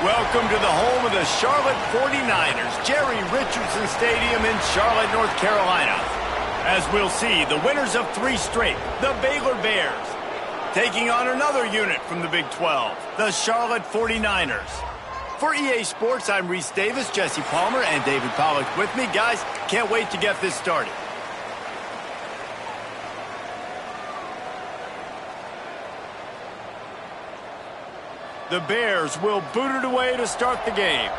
Welcome to the home of the Charlotte 49ers, Jerry Richardson Stadium in Charlotte, North Carolina. As we'll see, the winners of 3 straight, the Baylor Bears, taking on another unit from the Big 12, the Charlotte 49ers. For EA Sports, I'm Reese Davis, Jesse Palmer, and David Pollack with me. Guys, can't wait to get this started. The Bears will boot it away to start the game.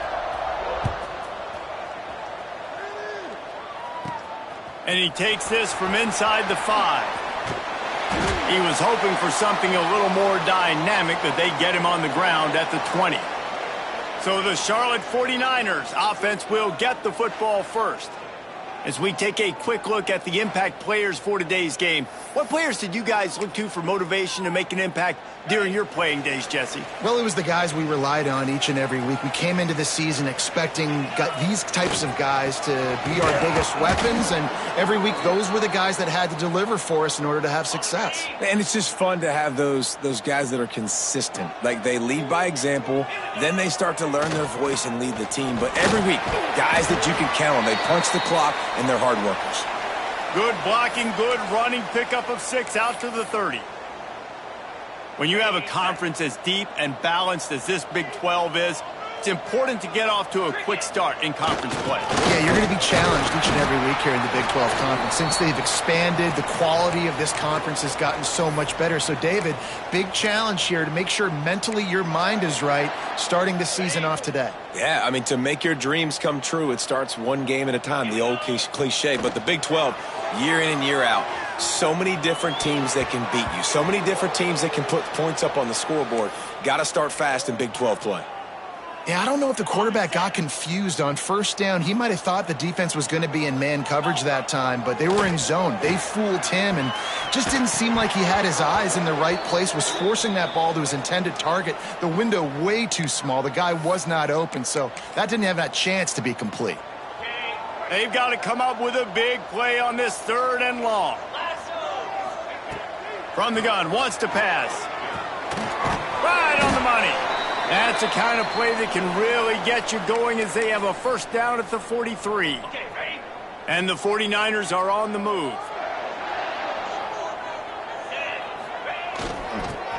And he takes this from inside the 5. He was hoping for something a little more dynamic, but they get him on the ground at the 20. So the Charlotte 49ers offense will get the football first. As we take a quick look at the impact players for today's game, what players did you guys look to for motivation to make an impact during your playing days, Jesse? Well, it was the guys we relied on each and every week. We came into the season expecting these types of guys to be our biggest weapons, and every week those were the guys that had to deliver for us in order to have success. And it's just fun to have those guys that are consistent. Like, they lead by example, then they start to learn their voice and lead the team. But every week, guys that you can count on, they punch the clock, and they're hard workers. Good blocking, good running, pickup of 6 out to the 30. When you have a conference as deep and balanced as this Big 12 is, it's important to get off to a quick start in conference play. Yeah, you're going to be challenged each and every week here in the Big 12 Conference. Since they've expanded, the quality of this conference has gotten so much better. So, David, big challenge here to make sure mentally your mind is right starting the season off today. Yeah, I mean, to make your dreams come true, it starts one game at a time, the old cliche. But the Big 12, year in and year out, so many different teams that can beat you, so many different teams that can put points up on the scoreboard. Got to start fast in Big 12 play. Yeah, I don't know if the quarterback got confused on first down. He might have thought the defense was going to be in man coverage that time, but they were in zone. They fooled him and just didn't seem like he had his eyes in the right place, was forcing that ball to his intended target. The window way too small. The guy was not open, so that didn't have that chance to be complete. They've got to come up with a big play on this 3rd and long. From the gun, wants to pass. Right on the money. That's the kind of play that can really get you going as they have a first down at the 43. And the 49ers are on the move.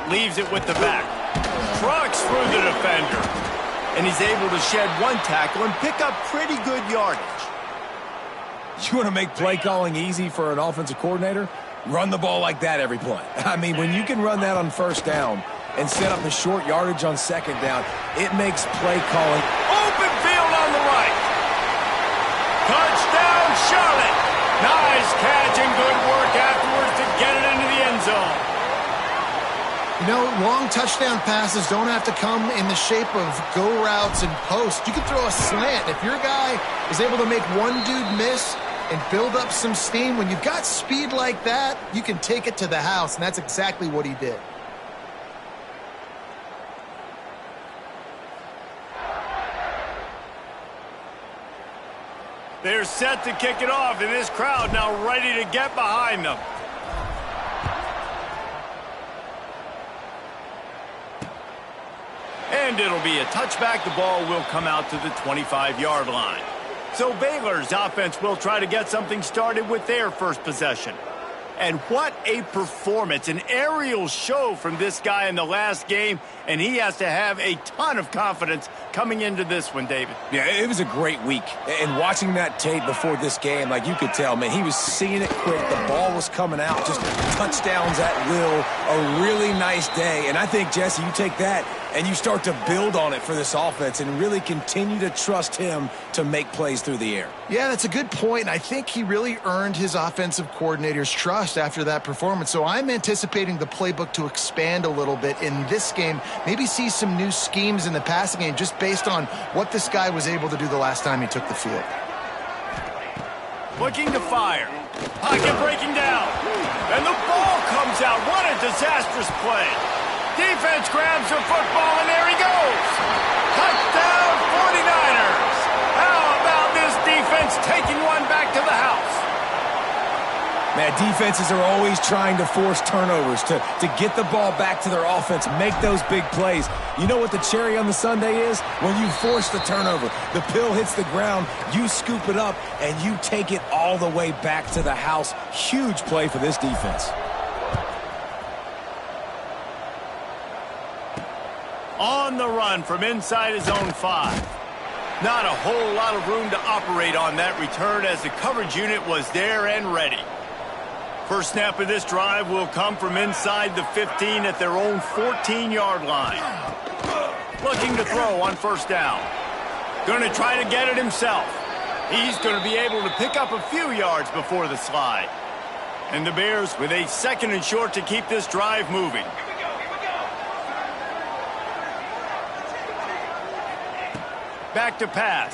Leaves it with the back. Trucks through the defender. And he's able to shed 1 tackle and pick up pretty good yardage. You want to make play calling easy for an offensive coordinator? Run the ball like that every play. I mean, when you can run that on first down and set up the short yardage on second down, it makes play calling. Open field on the right. Touchdown, Charlotte. Nice catch and good work afterwards to get it into the end zone. You know, long touchdown passes don't have to come in the shape of go routes and posts. You can throw a slant. If your guy is able to make one dude miss and build up some steam, when you've got speed like that, you can take it to the house, and that's exactly what he did. They're set to kick it off, and this crowd now ready to get behind them. And it'll be a touchback. The ball will come out to the 25-yard line. So Baylor's offense will try to get something started with their first possession. And what a performance, an aerial show from this guy in the last game, and he has to have a ton of confidence coming into this one, David. Yeah, it was a great week. And watching that tape before this game, like, you could tell, man, he was seeing it quick. The ball was coming out, just touchdowns at will. A really nice day. And I think, Jesse, you take that and you start to build on it for this offense and really continue to trust him to make plays through the air. Yeah, that's a good point. I think he really earned his offensive coordinator's trust after that performance. So I'm anticipating the playbook to expand a little bit in this game. Maybe see some new schemes in the passing game just based on what this guy was able to do the last time he took the field. Looking to fire. Pocket breaking down. And the ball comes out. What a disastrous play. Defense grabs the football, and there he goes. Touchdown, 49ers. How about this defense taking one back to the house? Man, defenses are always trying to force turnovers to get the ball back to their offense, make those big plays. You know what the cherry on the sundae is? When you force the turnover, the pill hits the ground, you scoop it up, and you take it all the way back to the house. Huge play for this defense. On the run from inside his own 5. Not a whole lot of room to operate on that return as the coverage unit was there and ready. First snap of this drive will come from inside the 15 at their own 14-yard line. Looking to throw on first down. Going to try to get it himself. He's going to be able to pick up a few yards before the slide. And the Bears with a 2nd and short to keep this drive moving. Back to pass.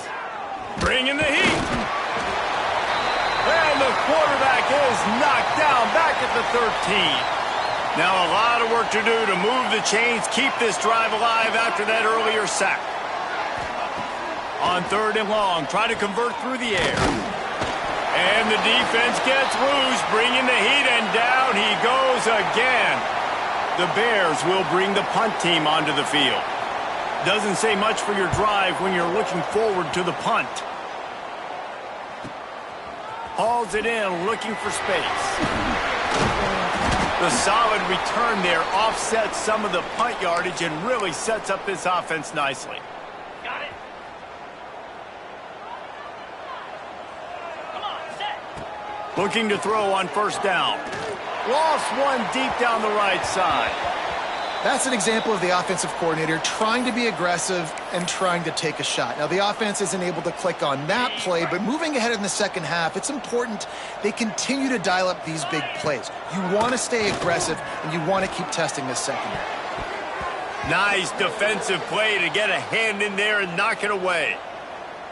Bringing the heat. And the quarterback is knocked down back at the 13. Now a lot of work to do to move the chains, keep this drive alive after that earlier sack. On 3rd and long, try to convert through the air. And the defense gets loose, bringing the heat, and down he goes again. The Bears will bring the punt team onto the field. Doesn't say much for your drive when you're looking forward to the punt. Hauls it in, looking for space. The solid return there offsets some of the punt yardage and really sets up this offense nicely. Got it. Come on, set. Looking to throw on first down. Lost one deep down the right side. That's an example of the offensive coordinator trying to be aggressive and trying to take a shot. Now, the offense isn't able to click on that play, but moving ahead in the second half, it's important they continue to dial up these big plays. You want to stay aggressive, and you want to keep testing this secondary. Nice defensive play to get a hand in there and knock it away.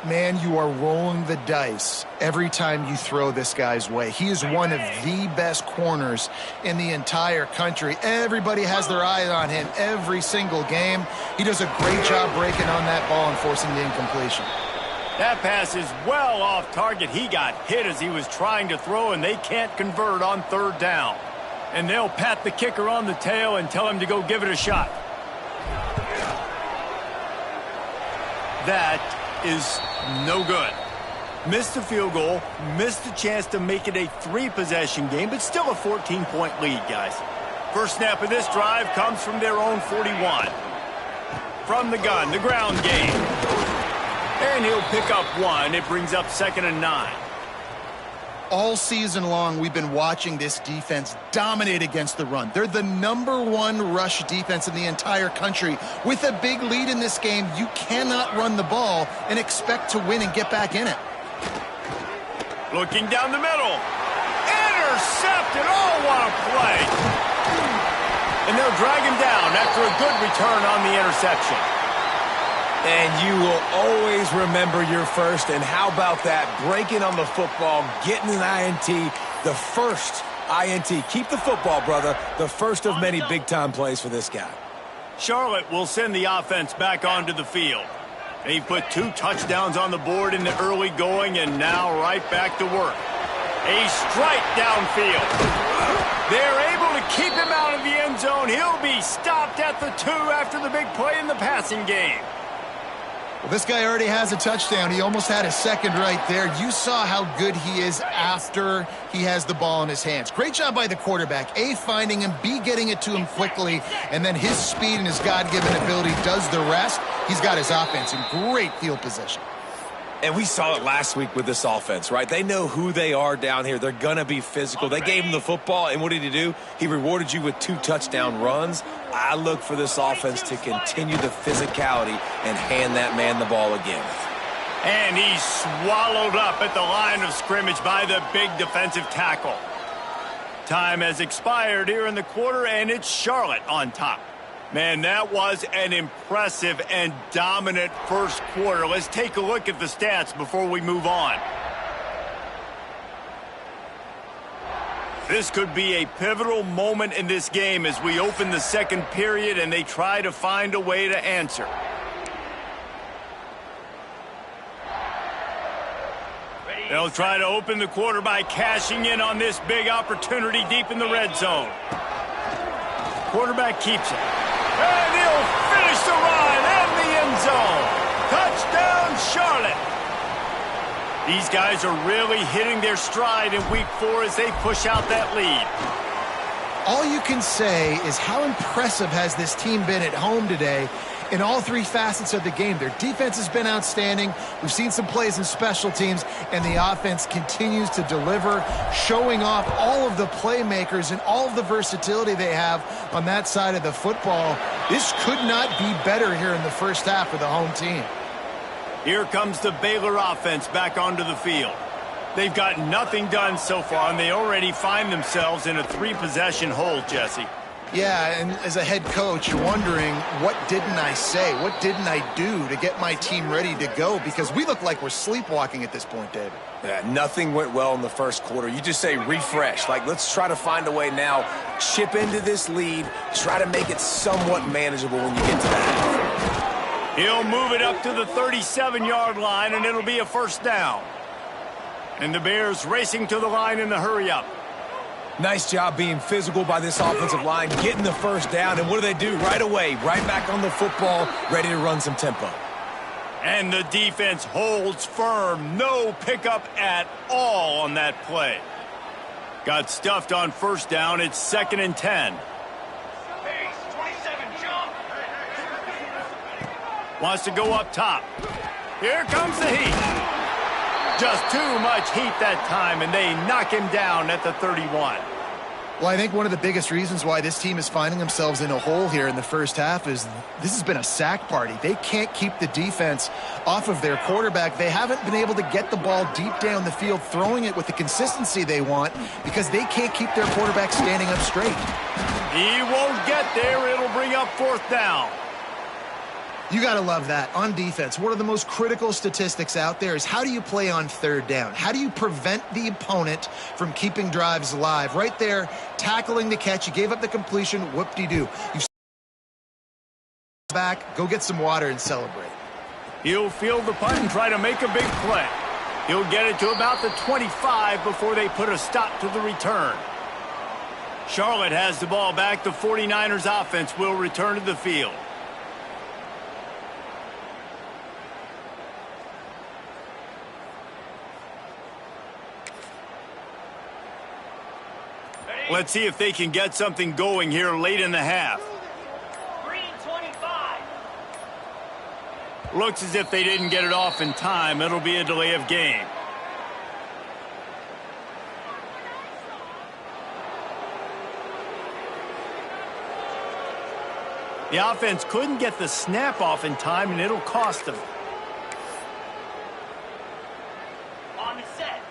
Man, you are rolling the dice every time you throw this guy's way. He is one of the best corners in the entire country. Everybody has their eye on him every single game. He does a great job breaking on that ball and forcing the incompletion. That pass is well off target. He got hit as he was trying to throw, and they can't convert on 3rd down. And they'll pat the kicker on the tail and tell him to go give it a shot. That is no good. Missed the field goal, missed the chance to make it a 3-possession game, but still a 14-point lead, guys. First snap of this drive comes from their own 41. From the gun, the ground game. And he'll pick up 1. It brings up 2nd and 9. All season long, we've been watching this defense dominate against the run. They're the #1 rush defense in the entire country. With a big lead in this game, you cannot run the ball and expect to win and get back in it. Looking down the middle. Intercepted. Oh, what a play. And they'll drag him down after a good return on the interception. And you will always remember your first. And how about that? Breaking on the football, getting an INT, the first INT. Keep the football, brother. The first of many big-time plays for this guy. Charlotte will send the offense back onto the field. They put 2 touchdowns on the board in the early going, and now right back to work. A strike downfield. They're able to keep him out of the end zone. He'll be stopped at the 2 after the big play in the passing game. Well, this guy already has a touchdown. He almost had a second right there. You saw how good he is after he has the ball in his hands. Great job by the quarterback. A, finding him, B, getting it to him quickly, and then his speed and his God-given ability does the rest. He's got his offense in great field position. And we saw it last week with this offense, right? They know who they are down here. They're going to be physical. They gave him the football, and what did he do? He rewarded you with 2 touchdown runs. I look for this offense to continue the physicality and hand that man the ball again. And he's swallowed up at the line of scrimmage by the big defensive tackle. Time has expired here in the quarter, and it's Charlotte on top. Man, that was an impressive and dominant first quarter. Let's take a look at the stats before we move on. This could be a pivotal moment in this game as we open the second period and they try to find a way to answer. They'll try to open the quarter by cashing in on this big opportunity deep in the red zone. Quarterback keeps it. And he'll finish the ride and the end zone. Touchdown, Charlotte. These guys are really hitting their stride in week 4 as they push out that lead. All you can say is how impressive has this team been at home today in all 3 facets of the game. Their defense has been outstanding. We've seen some plays in special teams, and the offense continues to deliver, showing off all of the playmakers and all of the versatility they have on that side of the football. This could not be better here in the first half for the home team. Here comes the Baylor offense back onto the field. They've got nothing done so far, and they already find themselves in a 3-possession hole, Jesse. Yeah, and as a head coach, you're wondering, what didn't I say? What didn't I do to get my team ready to go? Because we look like we're sleepwalking at this point, David. Yeah, nothing went well in the first quarter. You just say refresh. Like, let's try to find a way now, chip into this lead, try to make it somewhat manageable when you get to that. He'll move it up to the 37-yard line, and it'll be a first down. And the Bears racing to the line in the hurry-up. Nice job being physical by this offensive line, getting the first down, and what do? Right away, right back on the football, ready to run some tempo. And the defense holds firm. No pickup at all on that play. Got stuffed on first down. It's 2nd and 10. Base, 27, jump. Wants to go up top. Here comes the heat. Just too much heat that time, and they knock him down at the 31. Well, I think one of the biggest reasons why this team is finding themselves in a hole here in the first half is this has been a sack party. They can't keep the defense off of their quarterback. They haven't been able to get the ball deep down the field, throwing it with the consistency they want because they can't keep their quarterback standing up straight. He won't get there. It'll bring up 4th down. You got to love that. On defense, one of the most critical statistics out there is how do you play on 3rd down? How do you prevent the opponent from keeping drives alive? Right there, tackling the catch. You gave up the completion. Whoop-de-doo. You back, go get some water and celebrate. He'll field the punt and try to make a big play. He'll get it to about the 25 before they put a stop to the return. Charlotte has the ball back. The 49ers offense will return to the field. Let's see if they can get something going here late in the half. Green 25. Looks as if they didn't get it off in time. It'll be a delay of game. The offense couldn't get the snap off in time, and it'll cost them. On the set.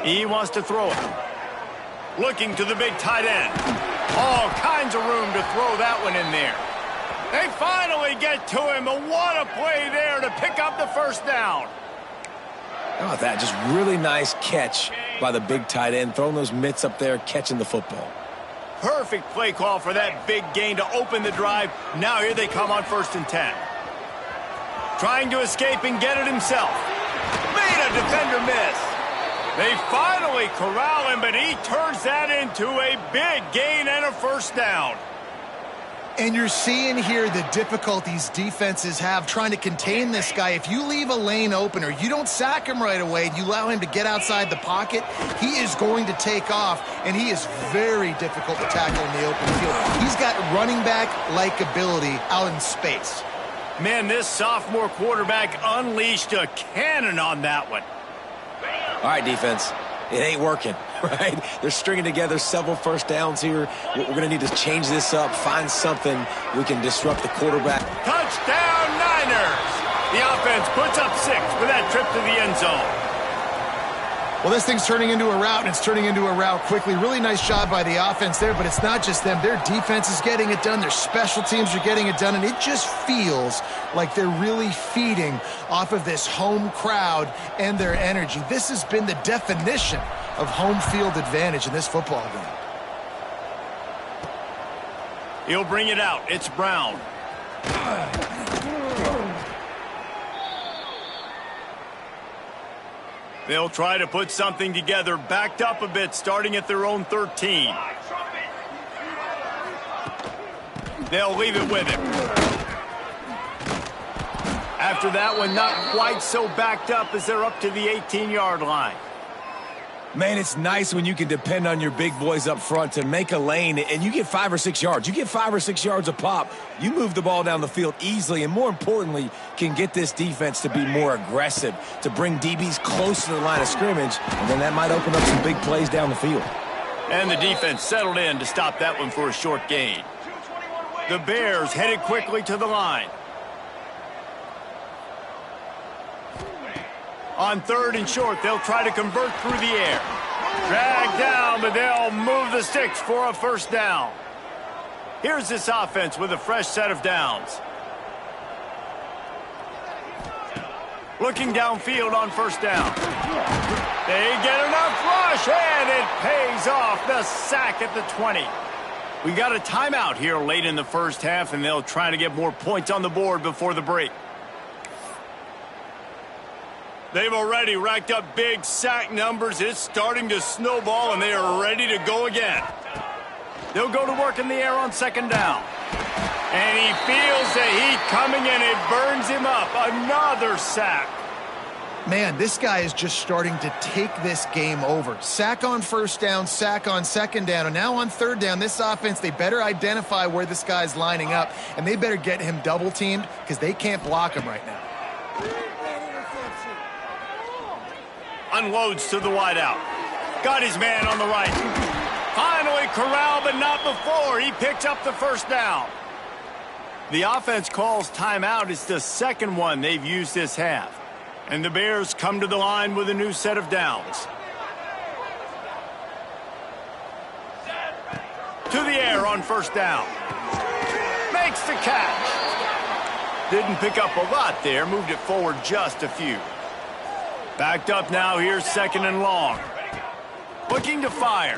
He wants to throw it. Looking to the big tight end. All kinds of room to throw that one in there. They finally get to him, but what a play there to pick up the first down. How about that? Just really nice catch by the big tight end, throwing those mitts up there, catching the football. Perfect play call for that big gain to open the drive. Now here they come on 1st and 10. Trying to escape and get it himself. Made a defender miss. They finally corral him, but he turns that into a big gain and a first down. And you're seeing here the difficulties defenses have trying to contain this guy. If you leave a lane open or you don't sack him right away and you allow him to get outside the pocket, he is going to take off, and he is very difficult to tackle in the open field. He's got running back-like ability out in space. Man, this sophomore quarterback unleashed a cannon on that one. All right, defense. It ain't working, right? They're stringing together several first downs here. We're going to need to change this up, find something we can disrupt the quarterback. Touchdown, Niners! The offense puts up 6 with that trip to the end zone. Well, this thing's turning into a rout, and it's turning into a rout quickly. Really nice job by the offense there, but it's not just them. Their defense is getting it done. Their special teams are getting it done, and it just feels like they're really feeding off of this home crowd and their energy. This has been the definition of home field advantage in this football game. He'll bring it out. It's Brown. They'll try to put something together, backed up a bit, starting at their own 13. They'll leave it with him. After that one, not quite so backed up as they're up to the 18-yard line. Man, it's nice when you can depend on your big boys up front to make a lane, and you get 5 or 6 yards. You get 5 or 6 yards a pop. You move the ball down the field easily, and more importantly, can get this defense to be more aggressive, to bring DBs close to the line of scrimmage, and then that might open up some big plays down the field. And the defense settled in to stop that one for a short gain. The Bears headed quickly to the line. On 3rd and short, they'll try to convert through the air. Dragged down, but they'll move the sticks for a first down. Here's this offense with a fresh set of downs. Looking downfield on first down. They get enough rush, and it pays off. The sack at the 20. We got a timeout here late in the first half, and they'll try to get more points on the board before the break. They've already racked up big sack numbers. It's starting to snowball, and they are ready to go again. They'll go to work in the air on 2nd down. And he feels the heat coming, and it burns him up. Another sack. Man, this guy is just starting to take this game over. Sack on 1st down, sack on 2nd down, and now on 3rd down, this offense, they better identify where this guy's lining up, and they better get him double-teamed because they can't block him right now. Unloads to the wideout. Got his man on the right. Finally corralled, but not before. He picked up the first down. The offense calls timeout. It's the second one they've used this half. And the Bears come to the line with a new set of downs. To the air on 1st down. Makes the catch. Didn't pick up a lot there. Moved it forward just a few. Backed up now, here's 2nd and long. Looking to fire.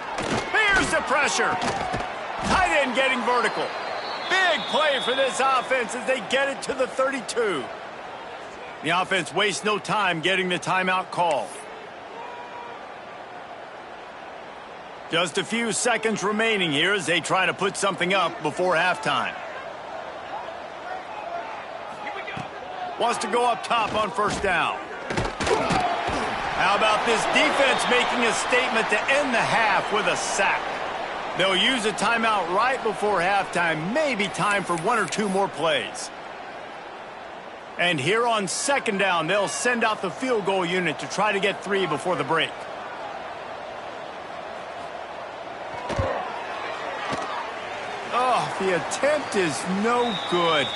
Here's the pressure. Tight end getting vertical. Big play for this offense as they get it to the 32. The offense wastes no time getting the timeout call. Just a few seconds remaining here as they try to put something up before halftime. Wants to go up top on 1st down. How about this defense making a statement to end the half with a sack? They'll use a timeout right before halftime. Maybe time for 1 or 2 more plays. And here on 2nd down, they'll send out the field goal unit to try to get 3 before the break. Oh, the attempt is no good.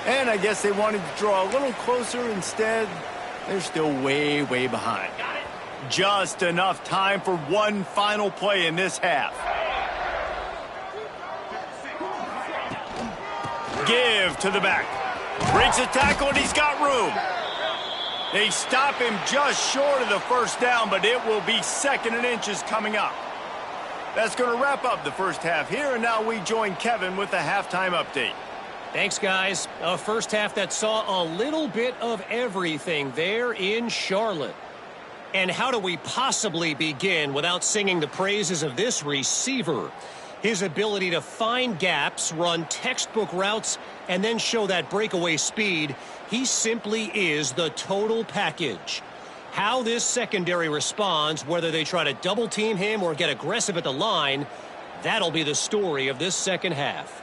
And I guess they wanted to draw a little closer instead. They're still way, way behind. Just enough time for one final play in this half. Give to the back. Breaks a tackle, and he's got room. They stop him just short of the first down, but it will be 2nd and inches coming up. That's going to wrap up the first half here, and now we join Kevin with the halftime update. Thanks, guys. A first half that saw a little bit of everything there in Charlotte. And how do we possibly begin without singing the praises of this receiver? His ability to find gaps, run textbook routes, and then show that breakaway speed. He simply is the total package. How this secondary responds, whether they try to double team him or get aggressive at the line, that'll be the story of this second half.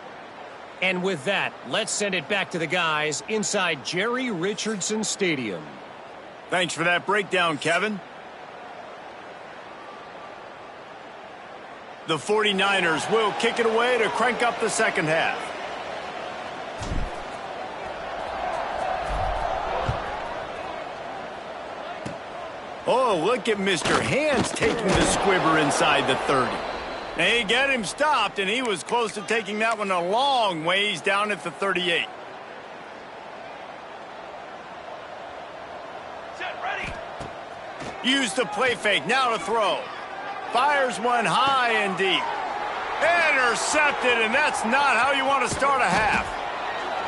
And with that, let's send it back to the guys inside Jerry Richardson Stadium. Thanks for that breakdown, Kevin. The 49ers will kick it away to crank up the second half. Oh, look at Mr. Hands taking the squibber inside the 30. They get him stopped, and he was close to taking that one a long ways down at the 38. Set, ready. Use the play fake, now to throw. Fires one high and deep. Intercepted, and that's not how you want to start a half.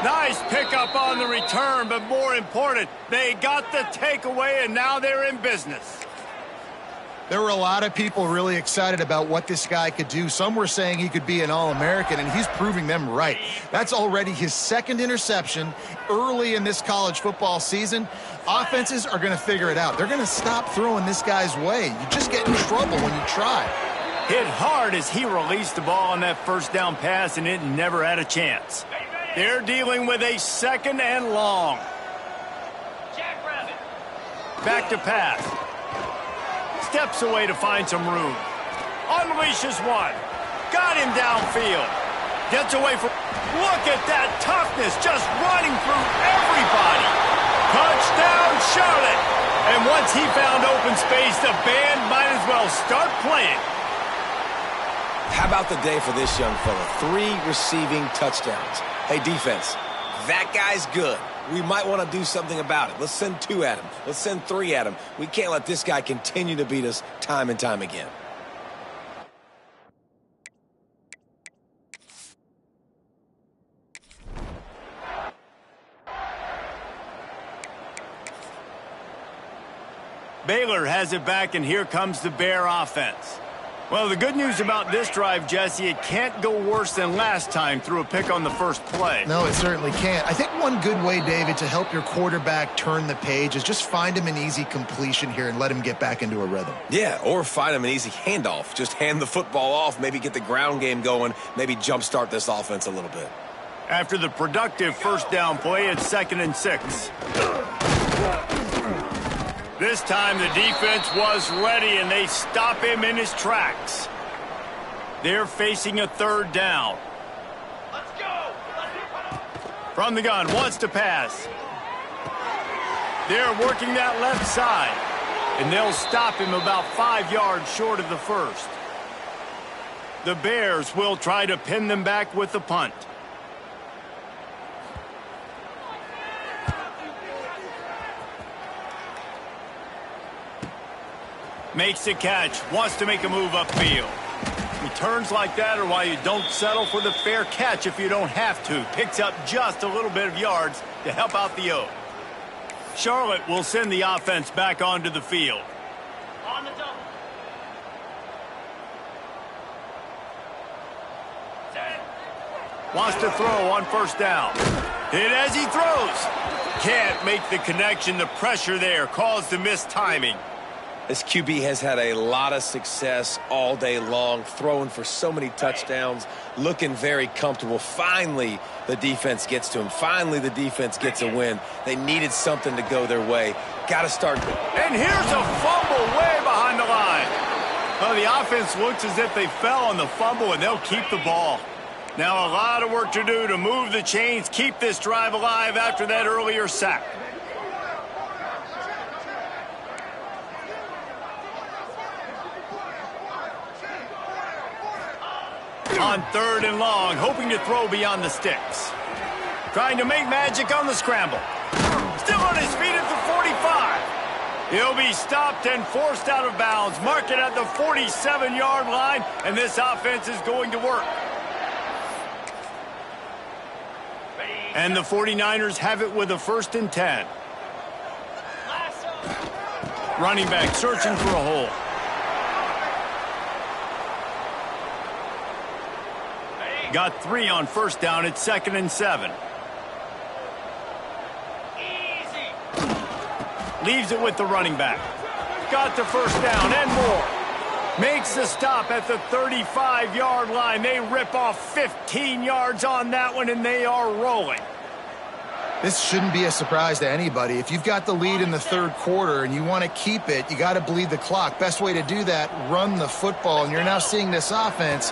Nice pickup on the return, but more important, they got the takeaway, and now they're in business. There were a lot of people really excited about what this guy could do. Some were saying he could be an All-American, and he's proving them right. That's already his second interception early in this college football season. Offenses are going to figure it out. They're going to stop throwing this guy's way. You just get in trouble when you try. Hit hard as he released the ball on that first down pass, and it never had a chance. They're dealing with a second and long. Back to pass. Steps away to find some room. Unleashes one. Got him downfield. Gets away from... Look at that toughness, just running through everybody. Touchdown, Charlotte. And once he found open space, the band might as well start playing. How about the day for this young fella? 3 receiving touchdowns. Hey, defense, that guy's good. We might want to do something about it. Let's send 2 at him. Let's send 3 at him. We can't let this guy continue to beat us time and time again. Baylor has it back, and here comes the Bear offense. Well, the good news about this drive, Jesse, it can't go worse than last time through a pick on the first play. No, it certainly can't. I think one good way, David, to help your quarterback turn the page is just find him an easy completion here and let him get back into a rhythm. Yeah, or find him an easy handoff. Just hand the football off, maybe get the ground game going, maybe jumpstart this offense a little bit. After the productive first down play, it's 2nd and 6. This time the defense was ready, and they stop him in his tracks. They're facing a 3rd down. Let's go. From the gun, wants to pass. They're working that left side, and they'll stop him about 5 yards short of the first. The Bears will try to pin them back with the punt. Makes the catch, wants to make a move upfield. Returns like that are why you don't settle for the fair catch if you don't have to. Picks up just a little bit of yards to help out the O. Charlotte will send the offense back onto the field. On the double. Set. Wants to throw on first down. Hit as he throws. Can't make the connection. The pressure there caused the missed timing. This QB has had a lot of success all day long, throwing for so many touchdowns, looking very comfortable. Finally, the defense gets to him. Finally, the defense gets a win. They needed something to go their way. Got to start. And here's a fumble way behind the line. Well, the offense looks as if they fell on the fumble, and they'll keep the ball. Now a lot of work to do to move the chains, keep this drive alive after that earlier sack. On 3rd and long, hoping to throw beyond the sticks. Trying to make magic on the scramble. Still on his feet at the 45. He'll be stopped and forced out of bounds. Mark it at the 47-yard line, and this offense is going to work. And the 49ers have it with a 1st and 10. Running back searching for a hole. Got 3 on first down. It's 2nd and 7. Easy. Leaves it with the running back. Got the first down and more. Makes the stop at the 35-yard line. They rip off 15 yards on that one, and they are rolling. This shouldn't be a surprise to anybody. If you've got the lead in the 3rd quarter and you want to keep it, you got to bleed the clock. Best way to do that, run the football. And you're now seeing this offense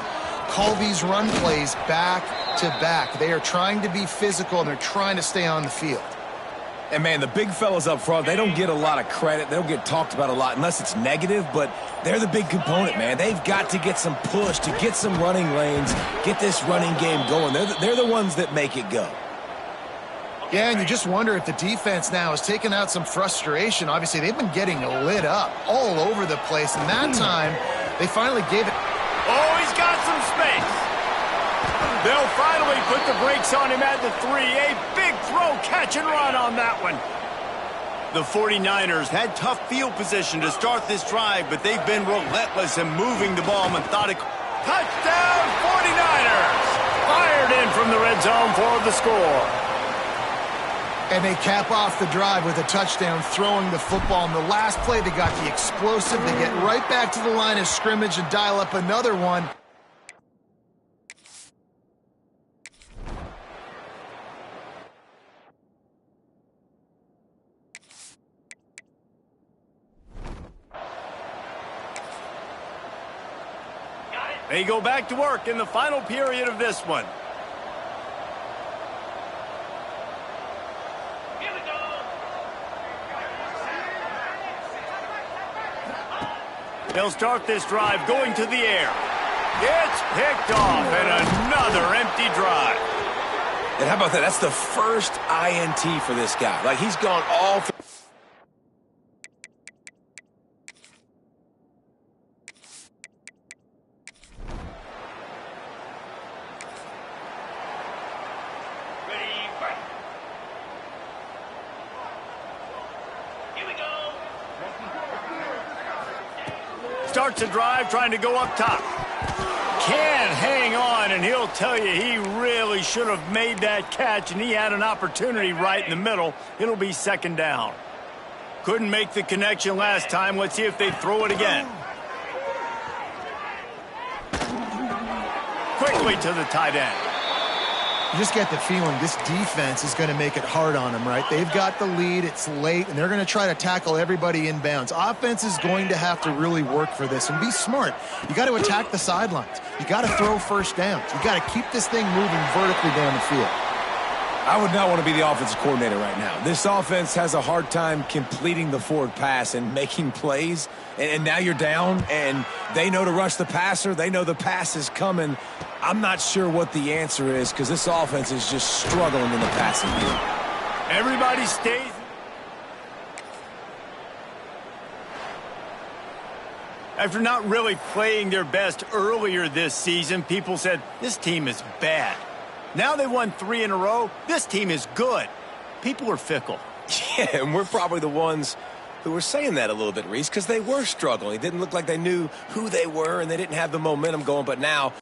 call these run plays back to back. They are trying to be physical, and they're trying to stay on the field. And, man, the big fellas up front, they don't get a lot of credit. They don't get talked about a lot unless it's negative, but they're the big component, man. They've got to get some push, to get some running lanes, get this running game going. They're the ones that make it go. Yeah, and you just wonder if the defense now has taken out some frustration. Obviously, they've been getting lit up all over the place, and that time they finally gave it. Oh, he's got some space. They'll finally put the brakes on him at the 3. A big throw, catch and run on that one. The 49ers had tough field position to start this drive, but they've been relentless in moving the ball methodically. Touchdown 49ers! Fired in from the red zone for the score. And they cap off the drive with a touchdown throwing the football. In the last play, they got the explosive. They get right back to the line of scrimmage and dial up another one. They go back to work in the final period of this one. Here we go. They'll start this drive going to the air. It's picked off, and another empty drive. And how about that? That's the first INT for this guy. Like, he's gone all through. Ready, fight. Here we go. Starts a drive trying to go up top. Can't hang on, and he'll tell you he really should have made that catch, and he had an opportunity right in the middle. It'll be second down. Couldn't make the connection last time. Let's see if they throw it again. Quickly to the tight end. You just get the feeling this defense is going to make it hard on them, right? They've got the lead, it's late, and they're going to try to tackle everybody inbounds. Offense is going to have to really work for this and be smart. You got to attack the sidelines. You got to throw first downs. You got to keep this thing moving vertically down the field. I would not want to be the offensive coordinator right now. This offense has a hard time completing the forward pass and making plays. And now you're down, and they know to rush the passer. They know the pass is coming. I'm not sure what the answer is because this offense is just struggling in the passing game. Everybody stays. After not really playing their best earlier this season, people said, this team is bad. Now they won 3 in a row. This team is good. People are fickle. Yeah, and we're probably the ones who were saying that a little bit, Reese, because they were struggling. It didn't look like they knew who they were, and they didn't have the momentum going. But now